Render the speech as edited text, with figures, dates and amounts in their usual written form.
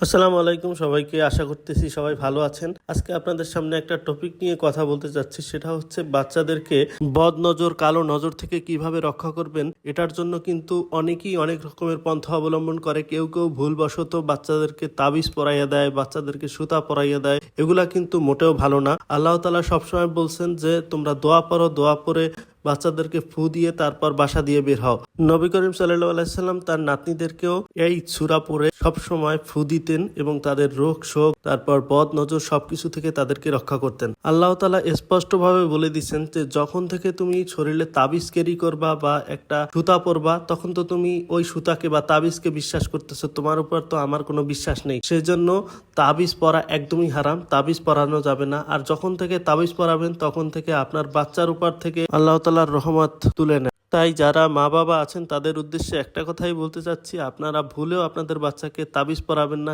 আসসালামু আলাইকুম সবাইকে, আশা করতেছি সবাই ভালো আছেন। আজকে আপনাদের সামনে একটা টপিক নিয়ে কথা বলতে চাচ্ছি, সেটা হচ্ছে বাচ্চাদেরকে বদ নজর, কালো নজর থেকে কিভাবে রক্ষা করবেন। এটার জন্য কিন্তু অনেকেই অনেক রকমের পন্থা অবলম্বন করে। কেউ কেউ ভুলবশত বাচ্চাদেরকে তাবিজ পরাইয়া দেয়, বাচ্চাদেরকে সুতা পরাইয়া দেয়। এগুলা কিন্তু মোটেও ভালো না। আল্লাহ তাআলা সবসময় বলছেন যে তোমরা দোয়া পড়ো, দোয়া পড়ে বাচ্চাদেরকে ফু দিয়ে তারপর বাসা দিয়ে বের হও। নবী করিম সাল্লাল্লাহু আলাইহি সাল্লাম তার নাতনিদেরকেও এই সূরা পড়ে সব সময় ফু দিতেন এবং তাদের রোগ শোক, তারপর বদ নজর সবকিছু থেকে তাদেরকে রক্ষা করতেন। আল্লাহ তাআলা স্পষ্টভাবে বলে দিয়েছেন যে যখন থেকে তুমি শরীরে তাবিজ ক্যারি করবা বা একটা সুতা পরবা, তখন তো তুমি ওই সুতাকে বা তাবিজকে বিশ্বাস করতেছো, তোমার উপর তো আমার কোনো বিশ্বাস নেই। সেজন্য তাবিজ পরা একদমই হারাম, তাবিজ পরানো যাবে না। আর যখন থেকে তাবিজ পরাবেন তখন থেকে আপনার বাচ্চার উপর থেকে আল্লাহ তাআলার রহমত তুলে নেয়। তাই যারা মা বাবা আছেন তাদের উদ্দেশ্যে একটা কথাই বলতে চাচ্ছি, আপনারা ভুলেও আপনাদের বাচ্চাকে তাবিজ পরাবেন না।